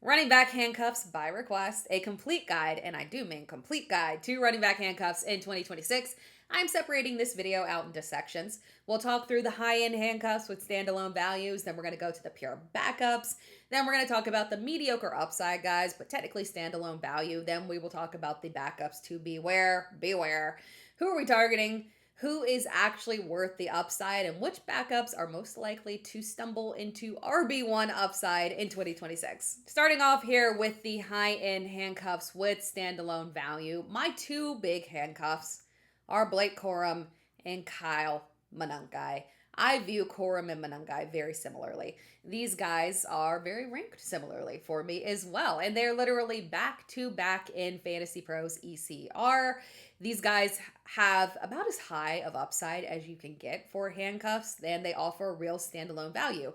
Running back handcuffs by request, a complete guide, and I do mean complete guide to running back handcuffs in 2026. I'm separating this video out into sections. We'll talk through the high-end handcuffs with standalone values, then we're going to go to the pure backups, then we're going to talk about the mediocre upside guys, but technically standalone value, then we will talk about the backups to beware. Who are we targeting? Who is actually worth the upside, and which backups are most likely to stumble into RB1 upside in 2026. Starting off here with the high-end handcuffs with standalone value, my two big handcuffs are Blake Corum and Kyle Monangai. I view Corum and Monangai very similarly. These guys are very ranked similarly for me as well, and they're literally back-to-back in Fantasy Pros ECR. These guys have about as high of upside as you can get for handcuffs, and they offer real standalone value.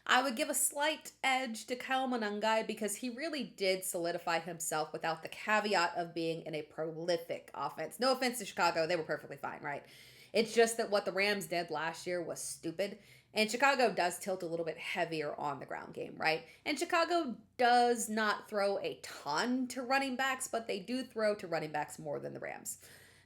I would give a slight edge to Kyle Monangai because he really did solidify himself without the caveat of being in a prolific offense. No offense to Chicago, they were perfectly fine, right? It's just that what the Rams did last year was stupid. And Chicago does tilt a little bit heavier on the ground game, right? And Chicago does not throw a ton to running backs, but they do throw to running backs more than the Rams.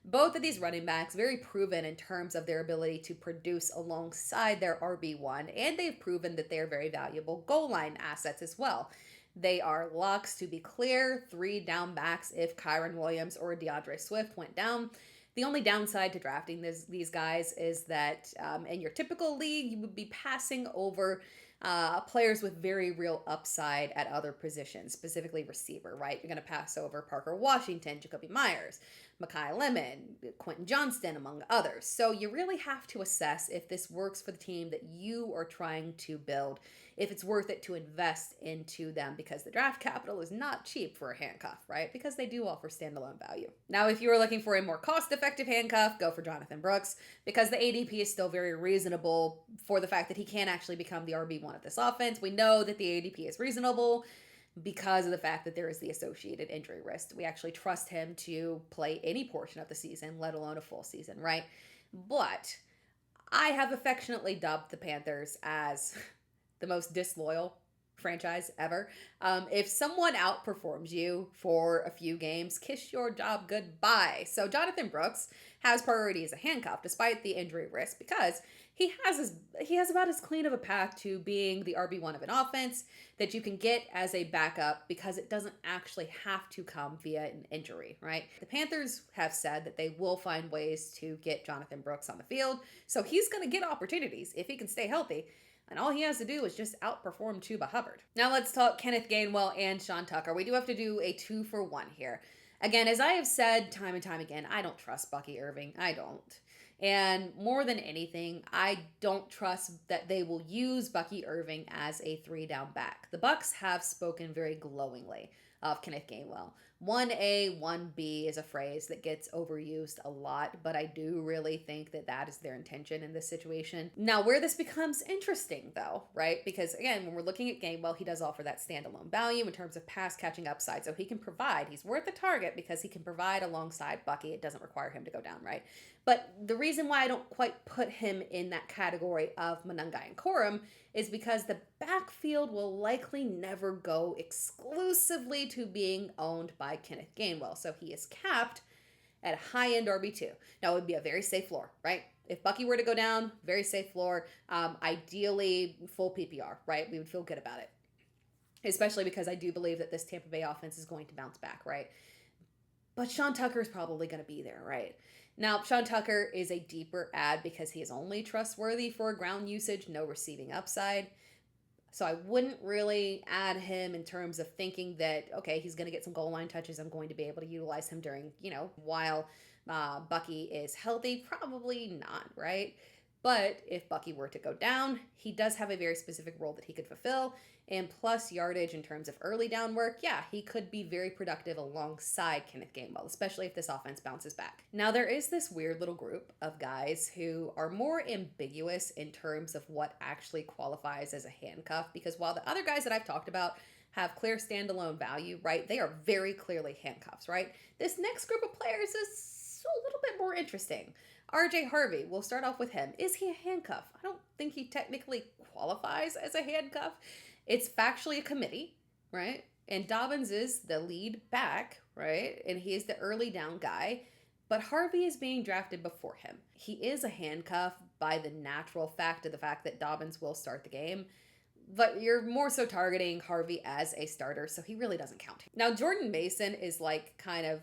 Both of these running backs, very proven in terms of their ability to produce alongside their RB1, and they've proven that they're very valuable goal line assets as well. They are locks, to be clear, 3 down backs if Kyron Williams or DeAndre Swift went down. The only downside to drafting these guys is that in your typical league, you would be passing over players with very real upside at other positions, specifically receiver, right? You're going to pass over Parker Washington, Jacoby Myers, Mekhi Lemon, Quentin Johnston, among others. So you really have to assess if this works for the team that you are trying to build, if it's worth it to invest into them, because the draft capital is not cheap for a handcuff, right? Because they do offer standalone value. Now, if you are looking for a more cost-effective handcuff, go for Jonathon Brooks, because the ADP is still very reasonable for the fact that he can actually become the RB1 of this offense. We know that the ADP is reasonable because of the fact that there is the associated injury risk. We actually trust him to play any portion of the season, let alone a full season, right? But I have affectionately dubbed the Panthers as the most disloyal franchise ever. If someone outperforms you for a few games, kiss your job goodbye. So Jonathon Brooks has priority as a handcuff despite the injury risk because he has about as clean of a path to being the RB1 of an offense that you can get as a backup because it doesn't actually have to come via an injury, right? The Panthers have said that they will find ways to get Jonathon Brooks on the field, so he's going to get opportunities if he can stay healthy. And all he has to do is just outperform Chuba Hubbard. Now let's talk Kenneth Gainwell and Sean Tucker. We do have to do a 2-for-1 here. Again, as I have said time and time again, I don't trust Bucky Irving. I don't. And more than anything, I don't trust that they will use Bucky Irving as a 3-down back. The Bucs have spoken very glowingly of Kenneth Gainwell. 1A, 1B is a phrase that gets overused a lot, but I do really think that that is their intention in this situation. Now, where this becomes interesting, though, right? Because, again, when we're looking at Gainwell, he does offer that standalone value in terms of pass catching upside. So he can provide. He's worth the target because he can provide alongside Bucky. It doesn't require him to go down, right? But the reason why I don't quite put him in that category of Monangai and Corum is because the backfield will likely never go exclusively to being owned by Kenneth Gainwell. So he is capped at a high-end RB2. Now, it would be a very safe floor, right? If Bucky were to go down, very safe floor. Ideally, full PPR, right? We would feel good about it. Especially because I do believe that this Tampa Bay offense is going to bounce back, right? But Sean Tucker is probably going to be there, right? Now, Sean Tucker is a deeper add because he is only trustworthy for ground usage, no receiving upside. So I wouldn't really add him in terms of thinking that, okay, he's going to get some goal line touches. I'm going to be able to utilize him during, while Bucky is healthy. Probably not, right? But if Bucky were to go down, he does have a very specific role that he could fulfill. And plus yardage in terms of early down work, yeah, he could be very productive alongside Kenneth Gainwell, especially if this offense bounces back. Now, there is this weird little group of guys who are more ambiguous in terms of what actually qualifies as a handcuff, because while the other guys that I've talked about have clear standalone value, right, they are very clearly handcuffs, right? This next group of players is a little bit more interesting. RJ Harvey, we'll start off with him. Is he a handcuff? I don't think he technically qualifies as a handcuff. It's factually a committee, right? And Dobbins is the lead back, right? And he is the early down guy. But Harvey is being drafted before him. He is a handcuff by the natural fact of the fact that Dobbins will start the game. But you're more so targeting Harvey as a starter, so he really doesn't count. Now, Jordan Mason is like kind of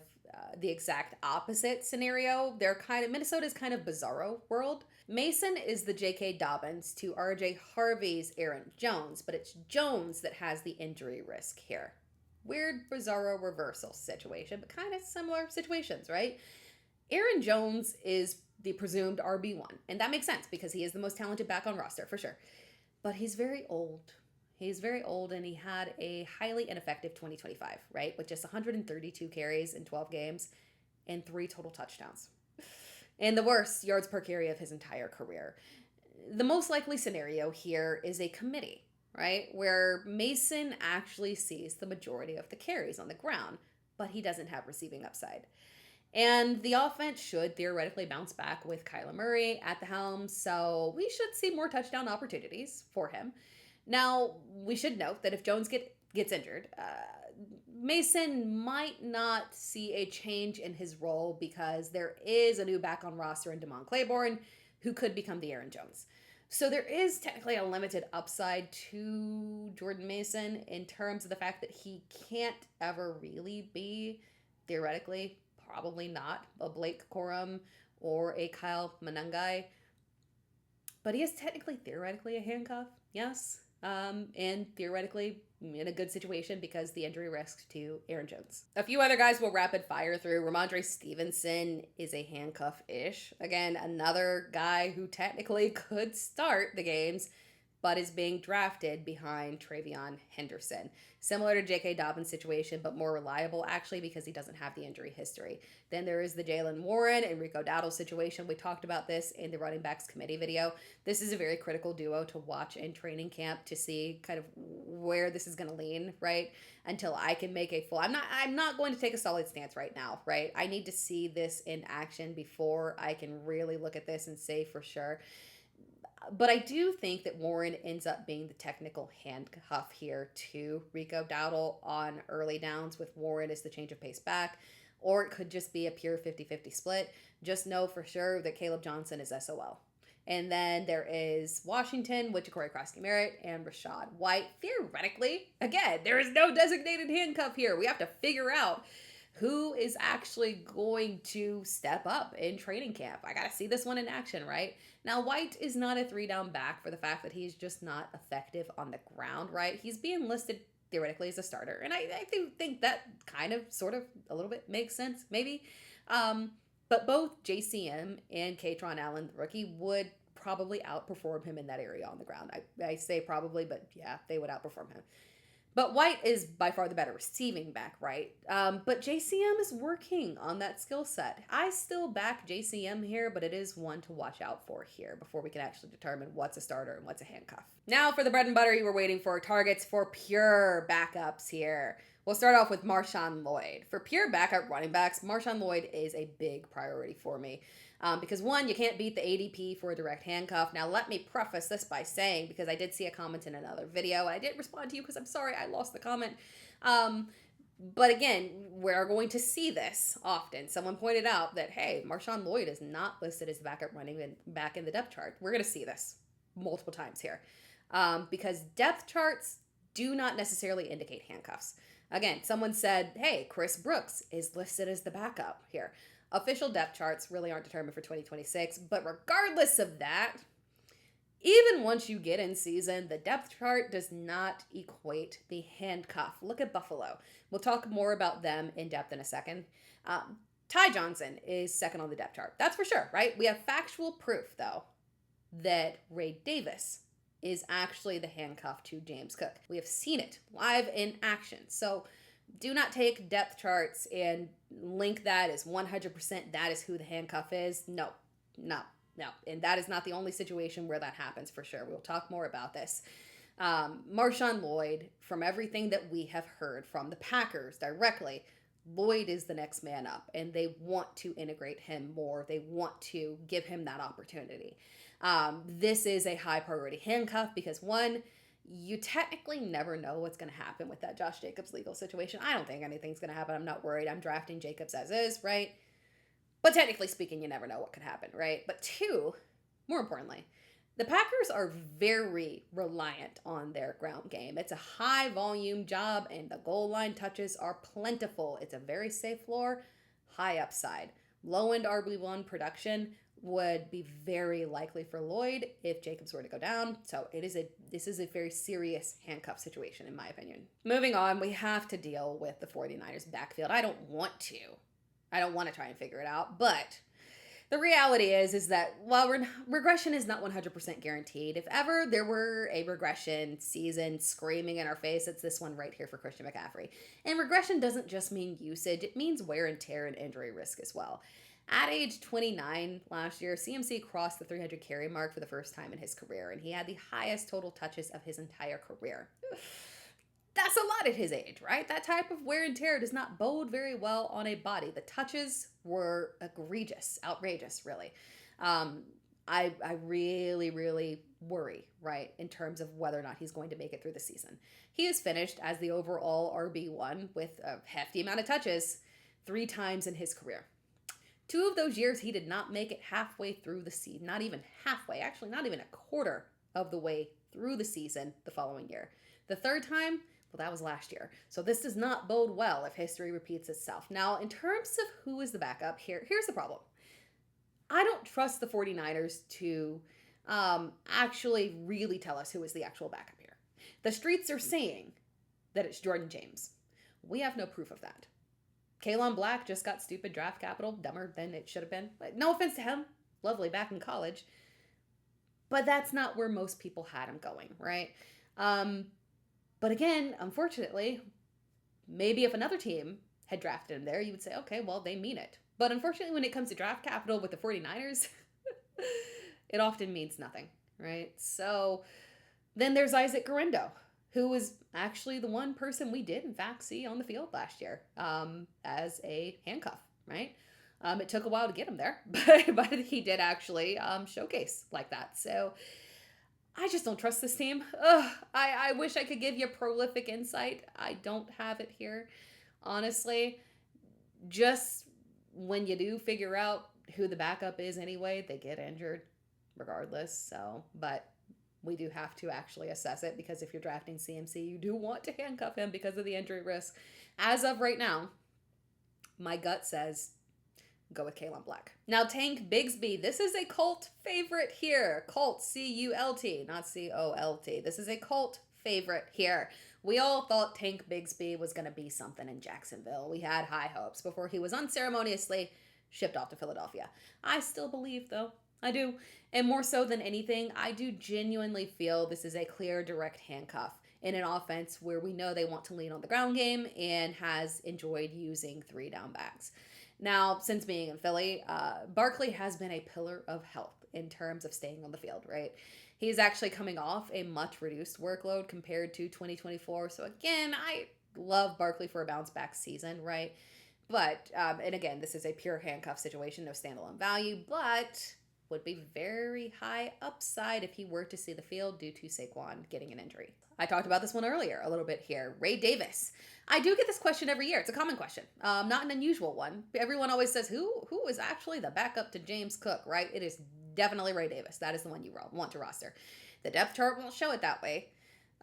the exact opposite scenario. Minnesota's kind of bizarro world. Mason is the J.K. Dobbins to R.J. Harvey's Aaron Jones, but it's Jones that has the injury risk here. Weird, bizarro reversal situation, but kind of similar situations, right? Aaron Jones is the presumed RB1, and that makes sense because he is the most talented back on roster, for sure. But he's very old. He's very old, and he had a highly ineffective 2025, right? With just 132 carries in 12 games and 3 total touchdowns. And the worst yards per carry of his entire career. The most likely scenario here is a committee, right? Where Mason actually sees the majority of the carries on the ground, but he doesn't have receiving upside. And the offense should theoretically bounce back with Kyler Murray at the helm, so we should see more touchdown opportunities for him. Now, we should note that if Jones gets injured, Mason might not see a change in his role because there is a new back on roster in Damon Claiborne who could become the Aaron Jones. So there is technically a limited upside to Jordan Mason in terms of the fact that he can't ever really be, theoretically, probably not a Blake Corum or a Kyle Monangai. But he is technically, theoretically, a handcuff, yes. And theoretically in a good situation because the injury risk to Aaron Jones. A few other guys will rapid fire through. Ramondre Stevenson is a handcuff-ish. Again, another guy who technically could start the games, but is being drafted behind Travion Henderson. Similar to J.K. Dobbins' situation, but more reliable, actually, because he doesn't have the injury history. Then there is the Jalen Warren and Rico Dowdle situation. We talked about this in the running backs committee video. This is a very critical duo to watch in training camp to see kind of where this is going to lean, right? Until I can make a full... I'm not going to take a solid stance right now, right? I need to see this in action before I can really look at this and say for sure. But I do think that Warren ends up being the technical handcuff here to Rico Dowdle on early downs with Warren as the change of pace back, or it could just be a pure 50-50 split. Just know for sure that Caleb Johnson is SOL. And then there is Washington with Ja'Cory Krosky-Merritt and Rachaad White. Theoretically, again, there is no designated handcuff here. We have to figure out who is actually going to step up in training camp. I got to see this one in action, right? Now, White is not a 3-down back for the fact that he's just not effective on the ground, right? He's being listed theoretically as a starter. And I think that kind of, sort of, a little bit makes sense, maybe. But both JCM and Katron Allen, the rookie, would probably outperform him in that area on the ground. I say probably, but yeah, they would outperform him. But White is by far the better receiving back, right? But JCM is working on that skill set. I still back JCM here, but it is one to watch out for here before we can actually determine what's a starter and what's a handcuff. Now for the bread and butter you were waiting for, targets for pure backups here. We'll start off with Marshawn Lloyd. For pure backup running backs, Marshawn Lloyd is a big priority for me. Because one, you can't beat the ADP for a direct handcuff. Now, let me preface this by saying, because I did see a comment in another video, and I didn't respond to you because I'm sorry I lost the comment. But again, we're going to see this often. Someone pointed out that, hey, Marshawn Lloyd is not listed as the backup running back in the depth chart. We're going to see this multiple times here. Because depth charts do not necessarily indicate handcuffs. Again, someone said, hey, Chris Brooks is listed as the backup here. Official depth charts really aren't determined for 2026, but regardless of that, even once you get in season, the depth chart does not equate the handcuff. Look at Buffalo. We'll talk more about them in depth in a second. Ty Johnson is second on the depth chart. That's for sure, right? We have factual proof, though, that Ray Davis is actually the handcuff to James Cook. We have seen it live in action. So do not take depth charts and link that as 100% that is who the handcuff is. No. And that is not the only situation where that happens for sure. We'll talk more about this. Marshawn Lloyd, from everything that we have heard from the Packers directly, Lloyd is the next man up, and they want to integrate him more. They want to give him that opportunity. This is a high priority handcuff because one, You technically never know what's going to happen with that Josh Jacobs legal situation. I don't think anything's going to happen. I'm not worried. I'm drafting Jacobs as is, right? But technically speaking, you never know what could happen, right? But two, more importantly, the Packers are very reliant on their ground game. It's a high volume job, and the goal line touches are plentiful. It's a very safe floor, high upside. Low end RB1 production would be very likely for Lloyd if Jacobs were to go down. So this is a very serious handcuff situation, in my opinion. Moving on, we have to deal with the 49ers backfield. I don't want to try and figure it out, but the reality is that while regression is not 100% guaranteed, if ever there were a regression season screaming in our face, it's this one right here for Christian McCaffrey. And regression doesn't just mean usage, it means wear and tear and injury risk as well. At age 29 last year, CMC crossed the 300 carry mark for the first time in his career, and he had the highest total touches of his entire career. That's a lot at his age, right? That type of wear and tear does not bode very well on a body. The touches were outrageous, really. I really, really worry, right, in terms of whether or not he's going to make it through the season. He is finished as the overall RB1 with a hefty amount of touches 3 times in his career. 2 of those years, he did not make it halfway through the season, not even halfway, actually not even a quarter of the way through the season the following year. The 3rd time, well, that was last year. So this does not bode well if history repeats itself. Now, in terms of who is the backup, here's the problem. I don't trust the 49ers to actually really tell us who is the actual backup here. The streets are saying that it's Jordan James. We have no proof of that. Kalen Black just got stupid draft capital, dumber than it should have been. No offense to him, lovely back in college. But that's not where most people had him going, right? But again, unfortunately, maybe if another team had drafted him there, you would say, okay, well, they mean it. But unfortunately, when it comes to draft capital with the 49ers, it often means nothing, right? So then there's Isaac Guerendo, who was actually the one person we did, in fact, see on the field last year as a handcuff, right? It took a while to get him there, but he did actually showcase like that. So I just don't trust this team. I wish I could give you prolific insight. I don't have it here. Honestly, just when you do figure out who the backup is anyway, they get injured regardless. So, but we do have to actually assess it, because if you're drafting CMC, you do want to handcuff him because of the injury risk. As of right now, my gut says go with Kalen Black. Now, Tank Bigsby, this is a cult favorite here. Cult, C-U-L-T, not C-O-L-T. This is a cult favorite here. We all thought Tank Bigsby was going to be something in Jacksonville. We had high hopes before he was unceremoniously shipped off to Philadelphia. I still believe, though. I do. And more so than anything, I do genuinely feel this is a clear, direct handcuff in an offense where we know they want to lean on the ground game and has enjoyed using 3 down backs. Now, since being in Philly, Barkley has been a pillar of help in terms of staying on the field, right? He's actually coming off a much reduced workload compared to 2024. So again, I love Barkley for a bounce back season, right? But, and again, this is a pure handcuff situation, no standalone value, but would be very high upside if he were to see the field due to Saquon getting an injury. I talked about this one earlier a little bit here. Ray Davis. I do get this question every year. It's a common question, not an unusual one. Everyone always says, who is actually the backup to James Cook, right? It is definitely Ray Davis. That is the one you want to roster. The depth chart won't show it that way.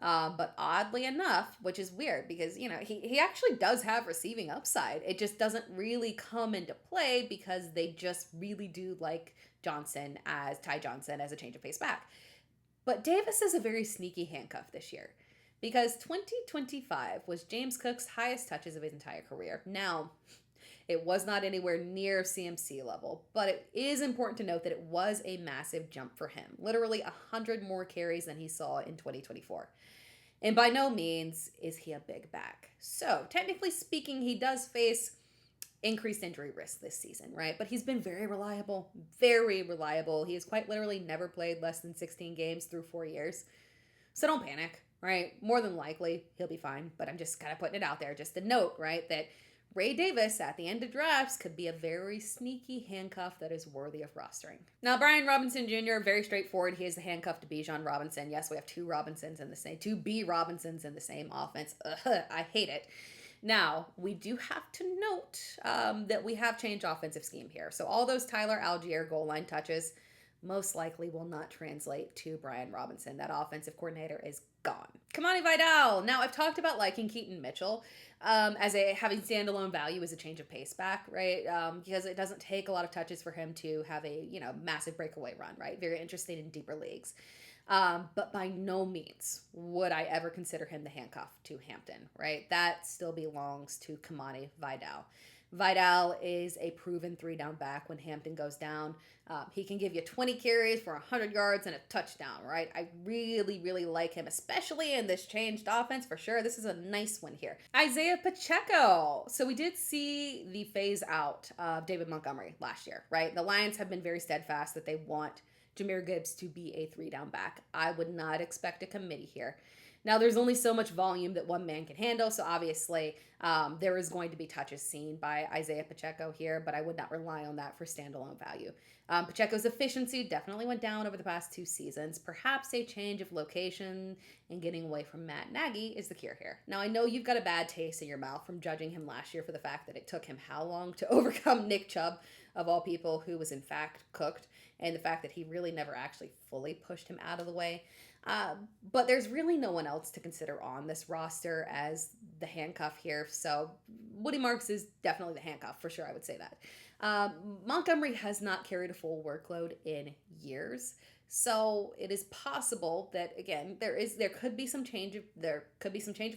But oddly enough, which is weird because, he actually does have receiving upside. It just doesn't really come into play because they just really do like Ty Johnson as a change of pace back. But Davis is a very sneaky handcuff this year because 2025 was James Cook's highest touches of his entire career. Now, it was not anywhere near CMC level, but it is important to note that it was a massive jump for him. Literally 100 more carries than he saw in 2024. And by no means is he a big back. So, technically speaking, he does face increased injury risk this season, right? But he's been very reliable, very reliable. He has quite literally never played less than 16 games through 4 years. So don't panic, right? More than likely, he'll be fine. But I'm just kind of putting it out there just to note, right, that Ray Davis at the end of drafts could be a very sneaky handcuff that is worthy of rostering. Now, Brian Robinson Jr., very straightforward. He is the handcuff to Bijan Robinson. Yes, we have two B. Robinsons in the same offense. Ugh, I hate it. Now, we do have to note that we have changed offensive scheme here. So all those Tyler Allgeier goal line touches most likely will not translate to Brian Robinson. That offensive coordinator is gone. Kamani Vidal. Now, I've talked about liking Keaton Mitchell as having standalone value as a change of pace back, right? Because it doesn't take a lot of touches for him to have a, massive breakaway run, right? Very interesting in deeper leagues. But by no means would I ever consider him the handcuff to Hampton, right? That still belongs to Kamani Vidal. Vidal is a proven 3-down back when Hampton goes down. He can give you 20 carries for 100 yards and a touchdown, right? I really, really like him, especially in this changed offense for sure. This is a nice one here. Isaiah Pacheco. So we did see the phase out of David Montgomery last year, right? The Lions have been very steadfast that they want Jahmyr Gibbs to be a 3-down back. I would not expect a committee here. Now, there's only so much volume that one man can handle, so obviously there is going to be touches seen by Isaiah Pacheco here, but I would not rely on that for standalone value. Pacheco's efficiency definitely went down over the past 2 seasons. Perhaps a change of location and getting away from Matt Nagy is the cure here. Now, I know you've got a bad taste in your mouth from judging him last year for the fact that it took him how long to overcome Nick Chubb, of all people, who was in fact cooked, and the fact that he really never actually fully pushed him out of the way. But there's really no one else to consider on this roster as the handcuff here. So Woody Marks is definitely the handcuff for sure. I would say that. Montgomery has not carried a full workload in years. So it is possible that, again, there could be some change of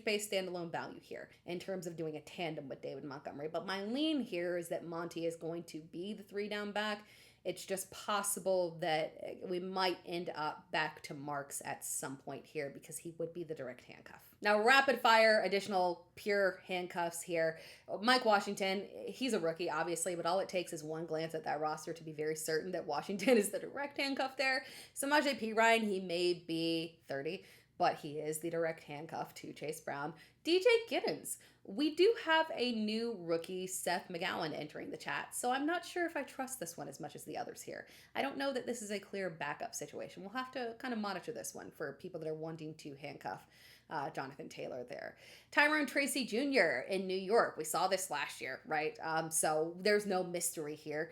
pace standalone value here in terms of doing a tandem with David Montgomery. But my lean here is that Monty is going to be the 3-down back. It's just possible that we might end up back to Marks at some point here because he would be the direct handcuff. Now, rapid fire, additional pure handcuffs here. Mike Washington, he's a rookie, obviously, but all it takes is one glance at that roster to be very certain that Washington is the direct handcuff there. Samaje Perine, he may be 30, but he is the direct handcuff to Chase Brown. DJ Giddens. We do have a new rookie, Seth McGowan, entering the chat, so I'm not sure if I trust this one as much as the others here. I don't know that this is a clear backup situation. We'll have to kind of monitor this one for people that are wanting to handcuff Jonathan Taylor there. Tyrone Tracy Jr. in New York. We saw this last year, right? So there's no mystery here.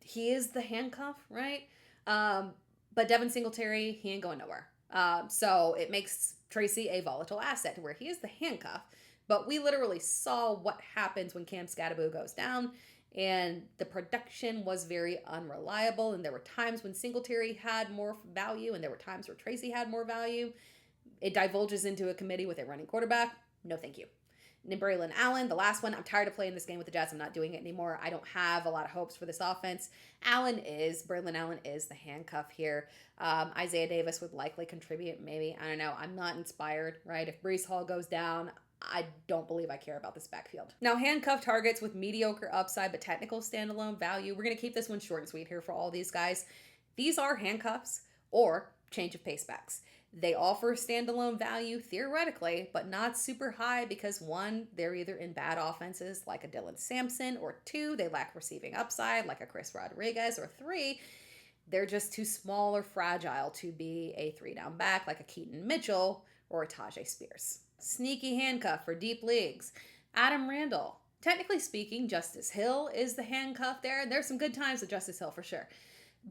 He is the handcuff, right? But Devin Singletary, he ain't going nowhere. So it makes Tracy a volatile asset where he is the handcuff. But we literally saw what happens when Cam Scatterbo goes down, and the production was very unreliable, and there were times when Singletary had more value, and there were times where Tracy had more value. It divulges into a committee with a running quarterback. No, thank you. And Braylon Allen, the last one. I'm tired of playing this game with the Jets. I'm not doing it anymore. I don't have a lot of hopes for this offense. Braylon Allen is the handcuff here. Isaiah Davis would likely contribute, maybe. I don't know. I'm not inspired, right? If Breece Hall goes down, I don't believe I care about this backfield. Now, handcuff targets with mediocre upside but technical standalone value. We're going to keep this one short and sweet here for all these guys. These are handcuffs or change of pace backs. They offer standalone value theoretically, but not super high because 1, they're either in bad offenses like a Dylan Sampson, or 2, they lack receiving upside like a Chris Rodriguez, or 3, they're just too small or fragile to be a 3-down back like a Keaton Mitchell or a Tajay Spears. Sneaky handcuff for deep leagues. Adam Randall. Technically speaking, Justice Hill is the handcuff there. There's some good times with Justice Hill for sure.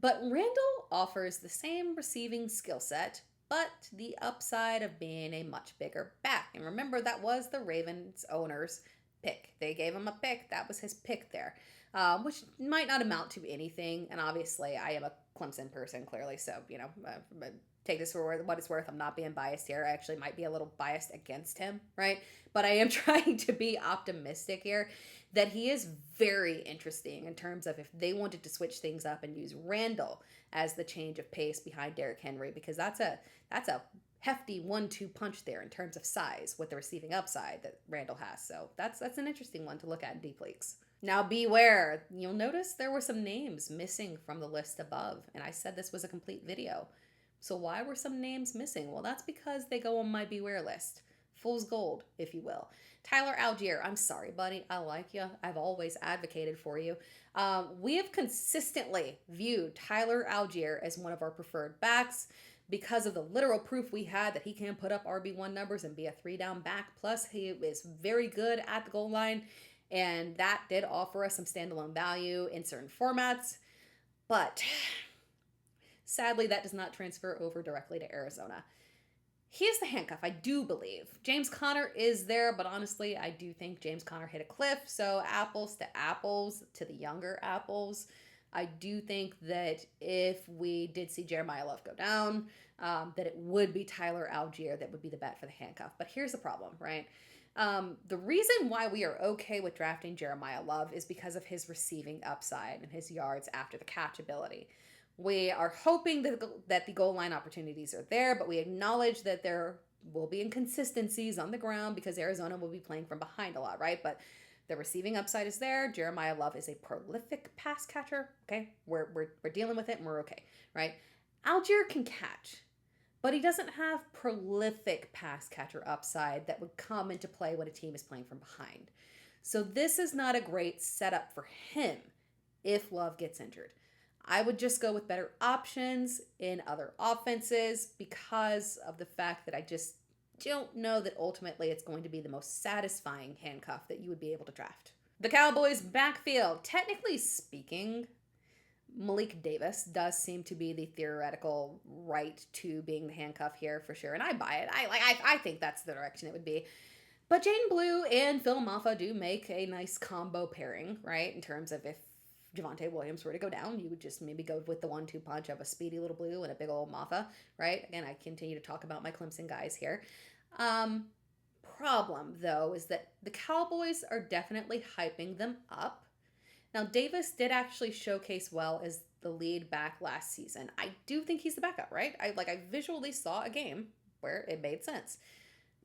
But Randall offers the same receiving skill set, but the upside of being a much bigger back. And remember, that was the Ravens owner's pick. They gave him a pick. That was his pick there, which might not amount to anything. And obviously, I am a Clemson person, clearly. So, take this for what it's worth. I'm not being biased here. I actually might be a little biased against him, right? But I am trying to be optimistic here that he is very interesting in terms of if they wanted to switch things up and use Randall as the change of pace behind Derrick Henry, because that's a hefty 1-2 punch there in terms of size with the receiving upside that Randall has. So that's an interesting one to look at in deep leagues. Now beware. You'll notice there were some names missing from the list above, and I said this was a complete video. So why were some names missing? Well, that's because they go on my beware list. Fool's gold, if you will. Tyler Allgeier, I'm sorry, buddy. I like you. I've always advocated for you. We have consistently viewed Tyler Allgeier as one of our preferred backs because of the literal proof we had that he can put up RB1 numbers and be a 3-down back. Plus, he is very good at the goal line, and that did offer us some standalone value in certain formats. But sadly, that does not transfer over directly to Arizona. He is the handcuff, I do believe. James Conner is there, but honestly, I do think James Conner hit a cliff. So apples to apples to the younger apples. I do think that if we did see Jeremiah Love go down, that it would be Tyler Allgeier that would be the bet for the handcuff. But here's the problem, right? The reason why we are okay with drafting Jeremiah Love is because of his receiving upside and his yards after the catch ability. We are hoping that the goal line opportunities are there, but we acknowledge that there will be inconsistencies on the ground because Arizona will be playing from behind a lot, right? But the receiving upside is there. Jeremiah Love is a prolific pass catcher, okay? We're dealing with it and we're okay, right? Allgeier can catch, but he doesn't have prolific pass catcher upside that would come into play when a team is playing from behind. So this is not a great setup for him if Love gets injured. I would just go with better options in other offenses because of the fact that I just don't know that ultimately it's going to be the most satisfying handcuff that you would be able to draft. The Cowboys backfield. Technically speaking, Malik Davis does seem to be the theoretical right to being the handcuff here for sure, and I buy it. I think that's the direction it would be. But Jaden Blue and Phil Maffa do make a nice combo pairing, right? In terms of if Javonte Williams were to go down, you would just maybe go with the 1-2 punch of a speedy little Blue and a big old Maffa, right? Again, I continue to talk about my Clemson guys here. Problem, though, is that the Cowboys are definitely hyping them up. Now, Davis did actually showcase well as the lead back last season. I do think he's the backup, right? I visually saw a game where it made sense.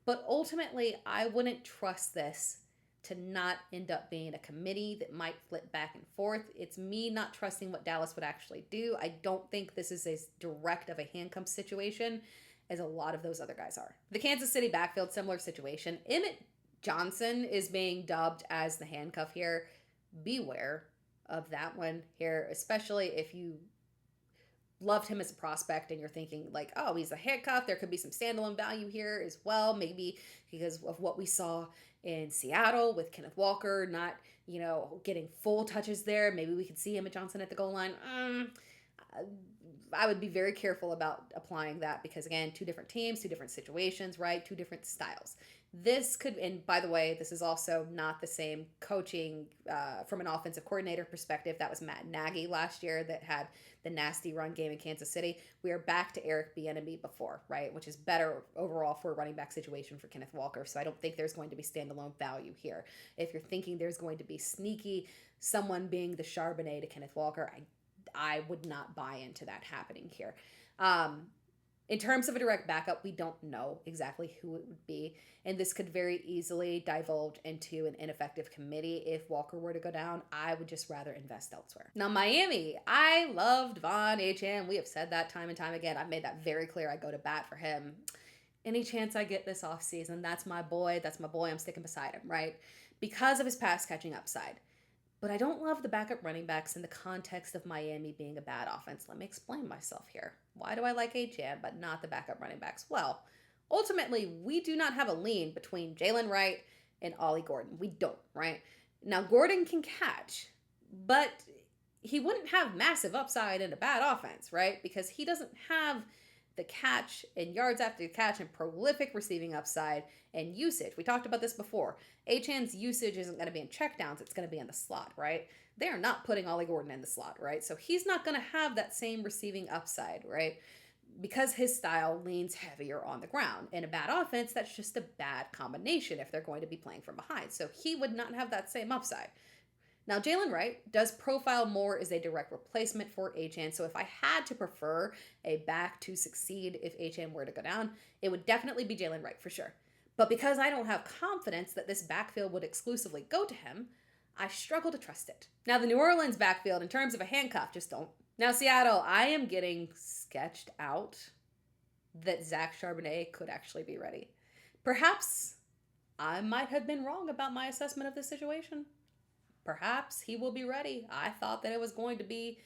But ultimately, I wouldn't trust this to not end up being a committee that might flip back and forth. It's me not trusting what Dallas would actually do. I don't think this is as direct of a handcuff situation as a lot of those other guys are. The Kansas City backfield, similar situation. Emmett Johnson is being dubbed as the handcuff here. Beware of that one here, especially if you loved him as a prospect and you're thinking like, oh, he's a handcuff. There could be some standalone value here as well, maybe because of what we saw in Seattle with Kenneth Walker not, getting full touches there. Maybe we could see Emmett Johnson at the goal line. I would be very careful about applying that because, again, 2 different teams, 2 different situations, right? 2 different styles. This could, and by the way, this is also not the same coaching from an offensive coordinator perspective. That was Matt Nagy last year that had the nasty run game in Kansas City. We are back to Eric Bieniemy before, right? Which is better overall for a running back situation for Kenneth Walker. So I don't think there's going to be standalone value here. If you're thinking there's going to be sneaky someone being the Charbonnet to Kenneth Walker, I would not buy into that happening here. In terms of a direct backup, we don't know exactly who it would be, and this could very easily divulge into an ineffective committee. If Walker were to go down, I would just rather invest elsewhere. Now, Miami, I love Devon Achane. We have said that time and time again. I've made that very clear. I go to bat for him. Any chance I get this offseason, that's my boy. That's my boy. I'm sticking beside him, right? Because of his pass catching upside. But I don't love the backup running backs in the context of Miami being a bad offense. Let me explain myself here. Why do I like Achane but not the backup running backs? Well, ultimately, we do not have a lean between Jalen Wright and Ollie Gordon. We don't, right? Now, Gordon can catch, but he wouldn't have massive upside in a bad offense, right? Because he doesn't have the catch and yards after the catch and prolific receiving upside and usage. We talked about this before. Achane's usage isn't going to be in checkdowns. It's going to be in the slot, right? They are not putting Ollie Gordon in the slot, right? So he's not going to have that same receiving upside, right? Because his style leans heavier on the ground. In a bad offense, that's just a bad combination if they're going to be playing from behind. So he would not have that same upside. Now, Jalen Wright does profile more as a direct replacement for Achane. So if I had to prefer a back to succeed if Achane were to go down, it would definitely be Jalen Wright for sure. But because I don't have confidence that this backfield would exclusively go to him, I struggle to trust it. Now, the New Orleans backfield, in terms of a handcuff, just don't. Now, Seattle, I am getting sketched out that Zach Charbonnet could actually be ready. Perhaps I might have been wrong about my assessment of this situation. Perhaps he will be ready. I thought that it was going to be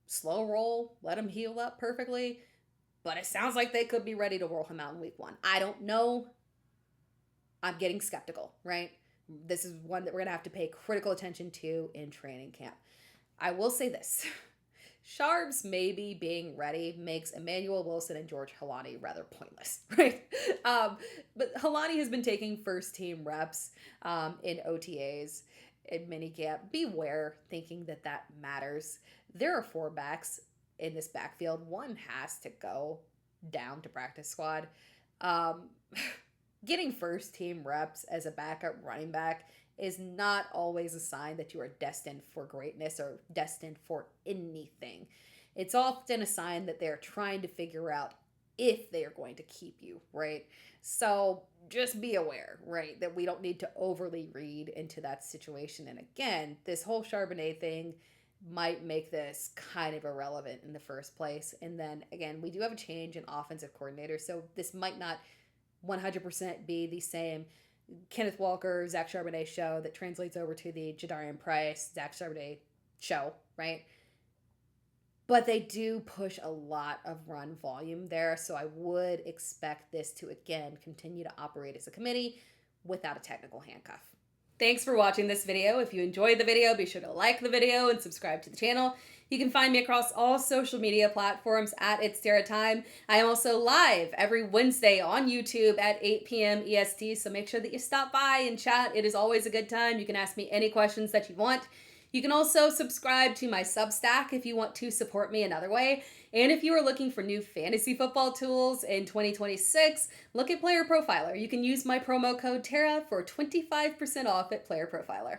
slow roll, let him heal up perfectly, but it sounds like they could be ready to roll him out in week 1. I don't know. I'm getting skeptical, right? This is one that we're going to have to pay critical attention to in training camp. I will say this. Sharps maybe being ready makes Emmanuel Wilson and George Helani rather pointless, right? But Helani has been taking first team reps in OTAs, in minicamp. Beware thinking that that matters. There are 4 backs in this backfield. One has to go down to practice squad. Getting first team reps as a backup running back is not always a sign that you are destined for greatness or destined for anything. It's often a sign that they're trying to figure out if they are going to keep you, right? So just be aware, right, that we don't need to overly read into that situation. And again, this whole Charbonnet thing might make this kind of irrelevant in the first place. And then again, we do have a change in offensive coordinator, so this might not 100% be the same Kenneth Walker, Zach Charbonnet show that translates over to the Jadarian Price, Zach Charbonnet show, right? But they do push a lot of run volume there, so I would expect this to, again, continue to operate as a committee without a technical handcuff. Thanks for watching this video. If you enjoyed the video, be sure to like the video and subscribe to the channel. You can find me across all social media platforms at It's Tara Time. I am also live every Wednesday on YouTube at 8 p.m. EST, so make sure that you stop by and chat. It is always a good time. You can ask me any questions that you want. You can also subscribe to my Substack if you want to support me another way. And if you are looking for new fantasy football tools in 2026, look at Player Profiler. You can use my promo code TARA for 25% off at Player Profiler.